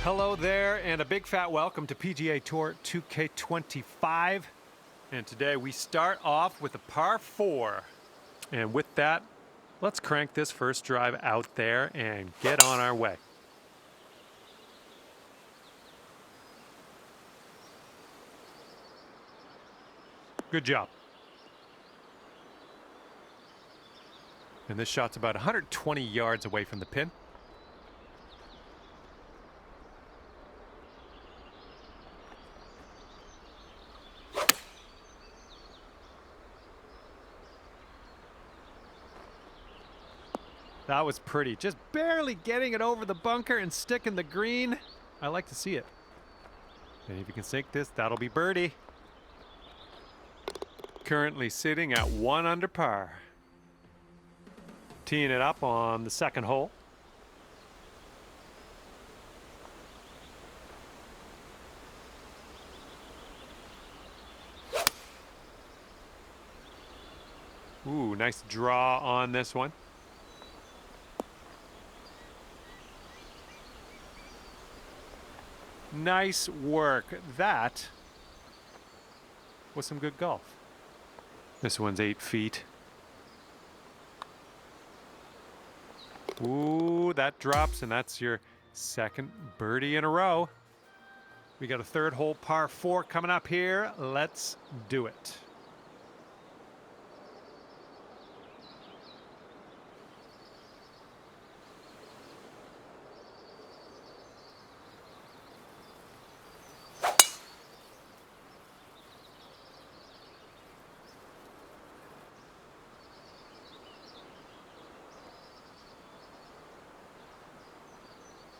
Hello there, and a big fat welcome to PGA Tour 2K25. And today we start off with a par 4. And with that, let's crank this first drive out there and get on our way. Good job. And this shot's about 120 yards away from the pin. That was pretty. Just barely getting it over the bunker and sticking the green. I like to see it. And if you can sink this, that'll be birdie. Currently sitting at 1 under par. Teeing it up on the second hole. Ooh, nice draw on this one. Nice work. That was some good golf. This one's 8 feet. Ooh, that drops, and that's your second birdie in a row. We got a third hole par 4 coming up here. Let's do it.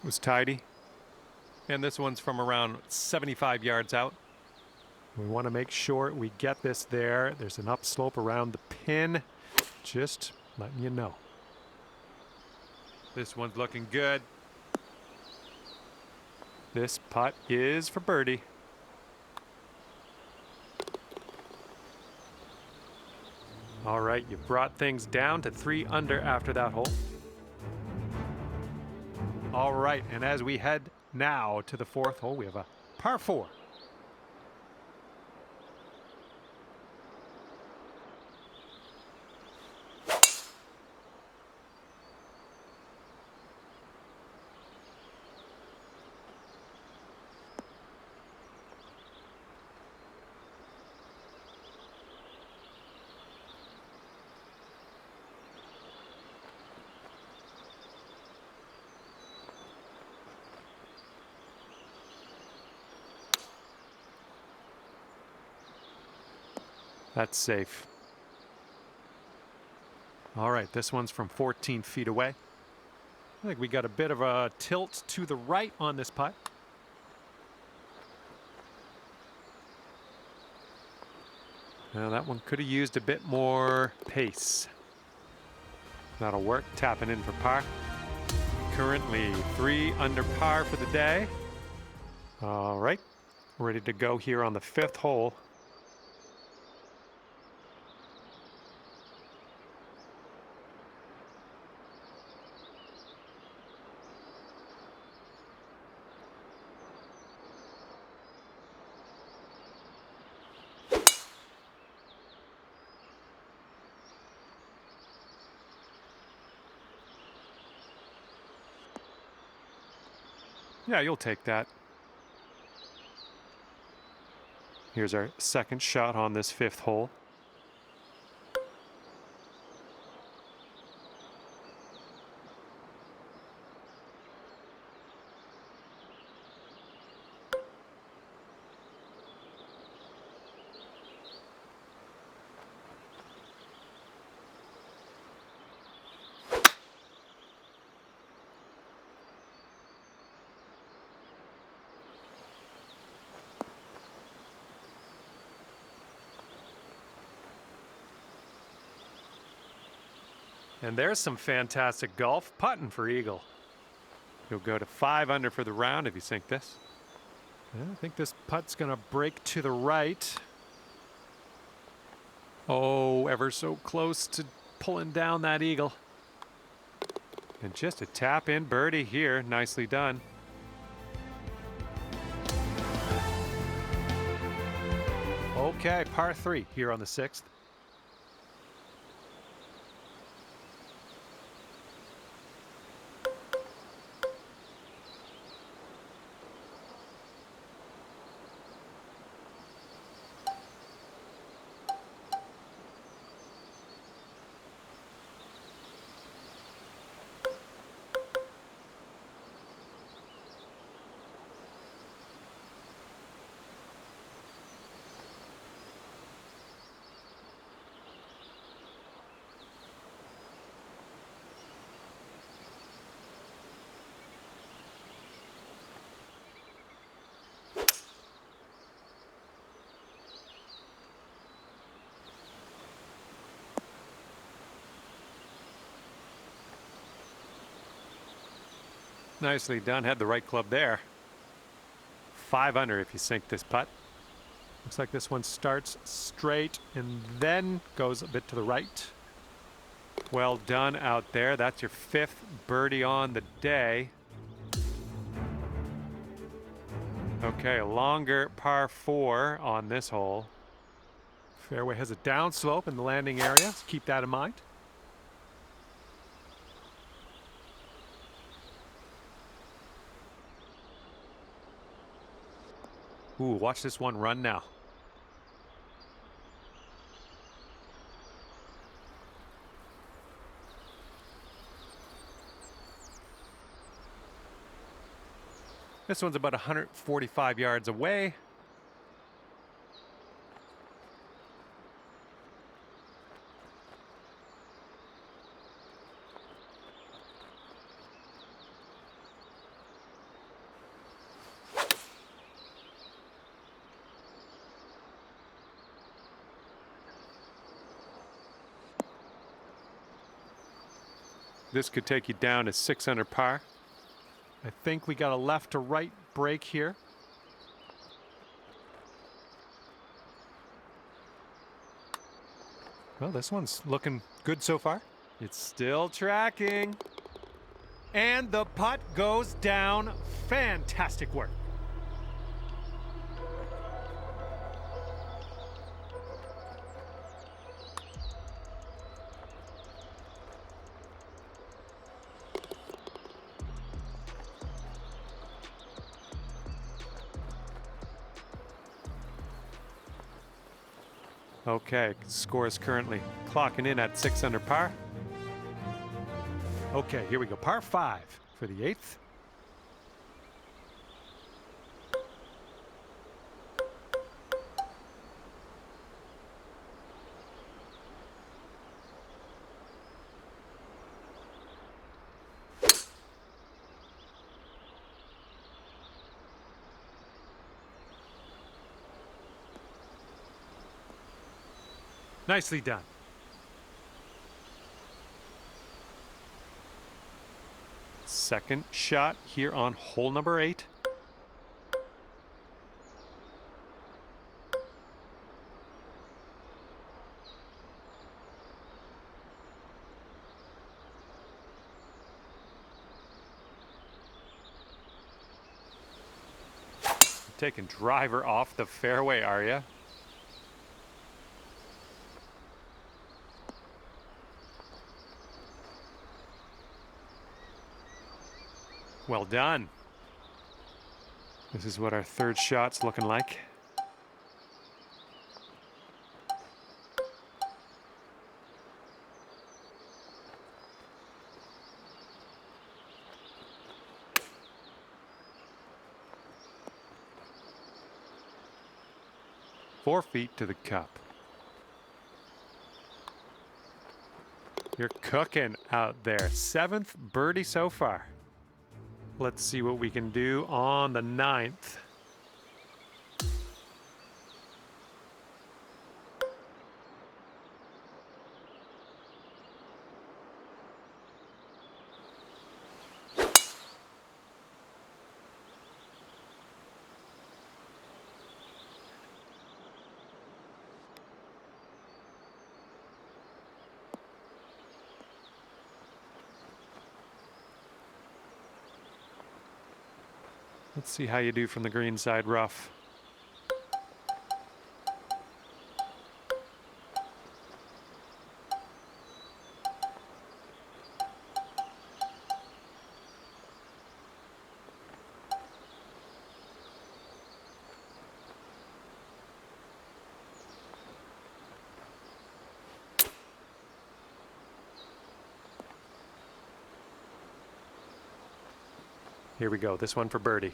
Was tidy, and this one's from around 75 yards out. We want to make sure we get this there. There's an upslope around the pin. Just letting you know. This one's looking good. This putt is for birdie. All right, you brought things down to 3 under after that hole. All right, and as we head now to the 4th hole, we have a par 4. That's safe. All right, this one's from 14 feet away. I think we got a bit of a tilt to the right on this putt. Now that one could have used a bit more pace. That'll work, tapping in for par. Currently 3 under par for the day. All right, ready to go here on the 5th hole. Yeah, you'll take that. Here's our second shot on this 5th hole. And there's some fantastic golf putting for eagle. You'll go to 5 under for the round if you sink this. And I think this putt's going to break to the right. Oh, ever so close to pulling down that eagle. And just a tap in birdie here. Nicely done. Okay, par 3 here on the 6th. Nicely done. Had the right club there. 5 under if you sink this putt. Looks like this one starts straight and then goes a bit to the right. Well done out there. That's your 5th birdie on the day. Okay, longer par 4 on this hole. Fairway has a downslope in the landing area, so keep that in mind. Ooh, watch this one run now. This one's about 145 yards away. This could take you down to 6 under par. I think we got a left to right break here. Well, this one's looking good so far. It's still tracking. And the putt goes down. Fantastic work. Okay, score is currently clocking in at 6 under par. Okay, here we go. Par 5 for the 8th. Nicely done. Second shot here on hole number 8. Taking driver off the fairway, are you? Well done. This is what our third shot's looking like. Four feet to the cup. You're cooking out there. 7th birdie so far. Let's see what we can do on the 9th. Let's see how you do from the green side rough. Here we go. This one for birdie.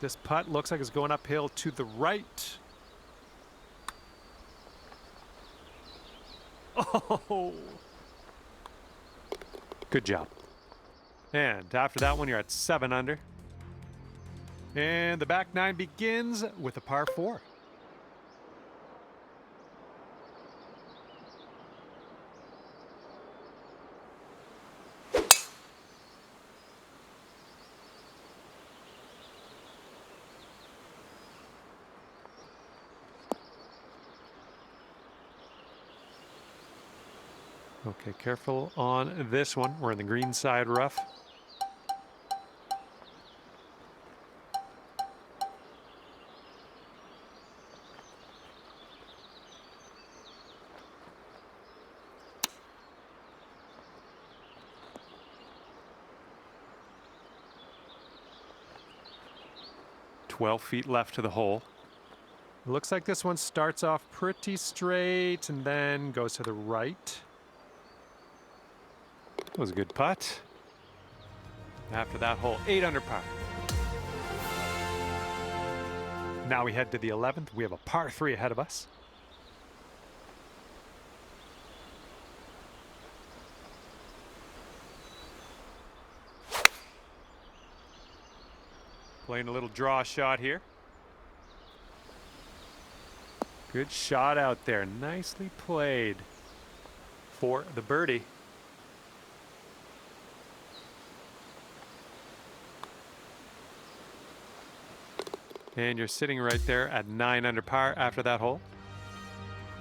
This putt looks like it's going uphill to the right. Oh! Good job. And after that one, you're at 7 under. And the back nine begins with a par 4. Okay, careful on this one. We're in the green side rough. "12 feet left to the hole." It looks like this one starts off pretty straight and then goes to the right. That was a good putt. After that hole, 8 under par. Now we head to the 11th. We have a par 3 ahead of us. Playing a little draw shot here. Good shot out there. Nicely played for the birdie. And you're sitting right there at 9 under par after that hole.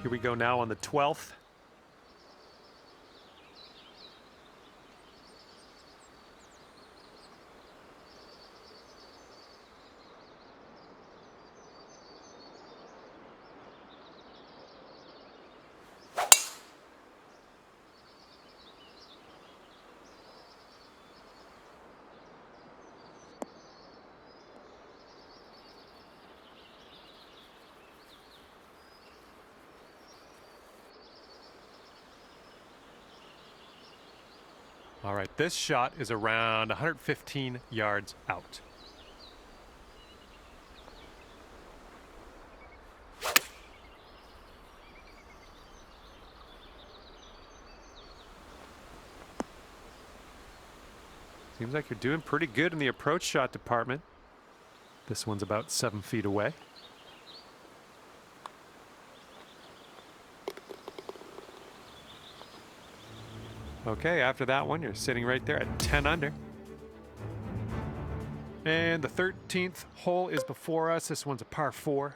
Here we go now on the 12th. All right, this shot is around 115 yards out. Seems like you're doing pretty good in the approach shot department. This one's about 7 feet away. Okay, after that one, you're sitting right there at 10 under. And the 13th hole is before us. This one's a par 4.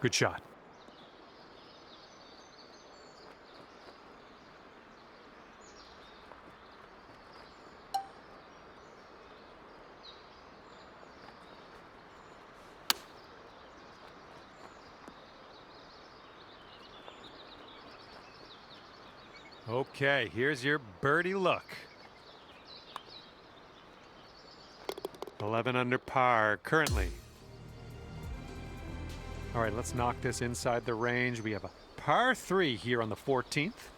Good shot. Okay, here's your birdie look. 11 under par currently. All right, let's knock this inside the range. We have a par 3 here on the 14th.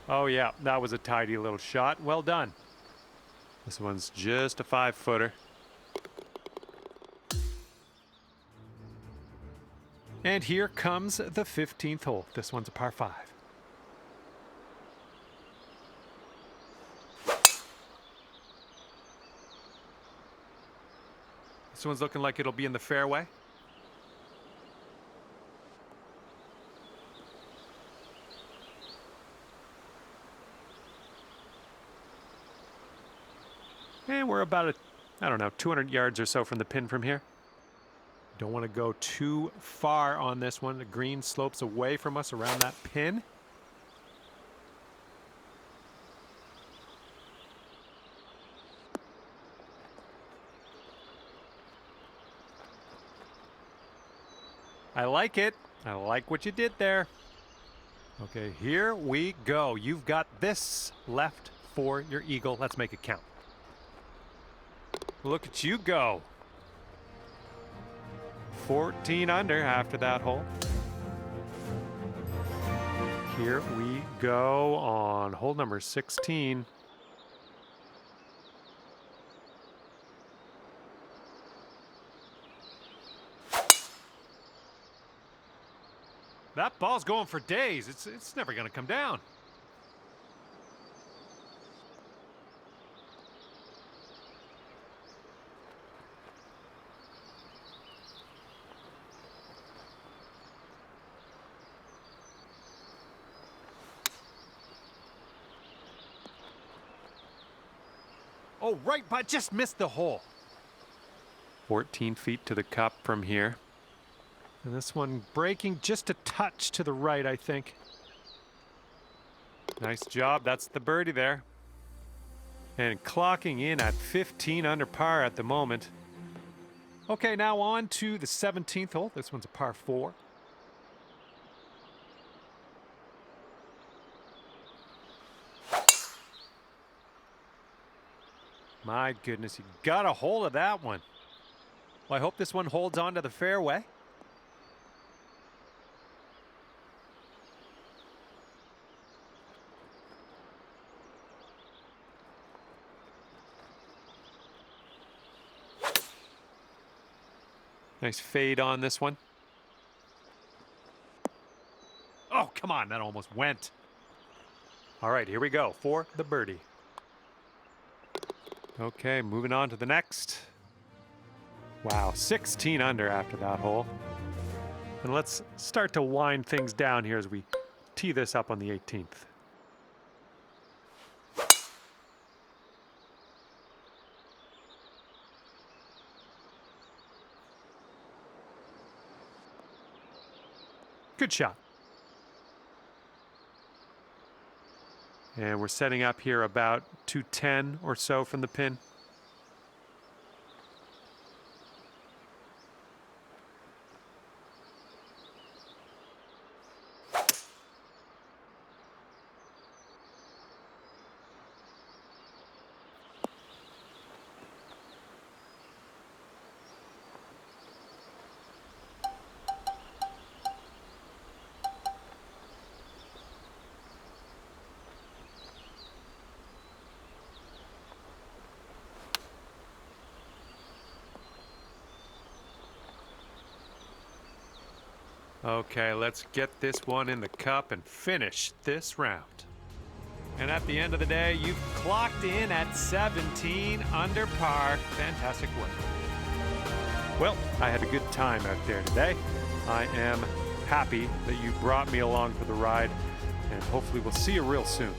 Oh yeah, that was a tidy little shot. Well done. This one's just a 5-footer. And here comes the 15th hole. This one's a par 5. This one's looking like it'll be in the fairway. And we're about, I don't know, 200 yards or so from the pin from here. Don't want to go too far on this one. The green slopes away from us around that pin. I like it. I like what you did there. Okay, here we go. You've got this left for your eagle. Let's make it count. Look at you go. 14 under after that hole. Here we go on hole number 16. That ball's going for days. It's never going to come down. Oh, right, but just missed the hole. 14 feet to the cup from here. And this one breaking just a touch to the right, I think. Nice job. That's the birdie there. And clocking in at 15 under par at the moment. Okay, now on to the 17th hole. This one's a par 4. My goodness, you got a hold of that one. Well, I hope this one holds on to the fairway. Nice fade on this one. Oh, come on, that almost went. All right, here we go for the birdie. Okay, moving on to the next. Wow, 16 under after that hole. And let's start to wind things down here as we tee this up on the 18th. Good shot. And we're setting up here about 210 or so from the pin. Okay, let's get this one in the cup and finish this round. And at the end of the day, you've clocked in at 17 under par. Fantastic work. Well, I had a good time out there today. I am happy that you brought me along for the ride, and hopefully we'll see you real soon.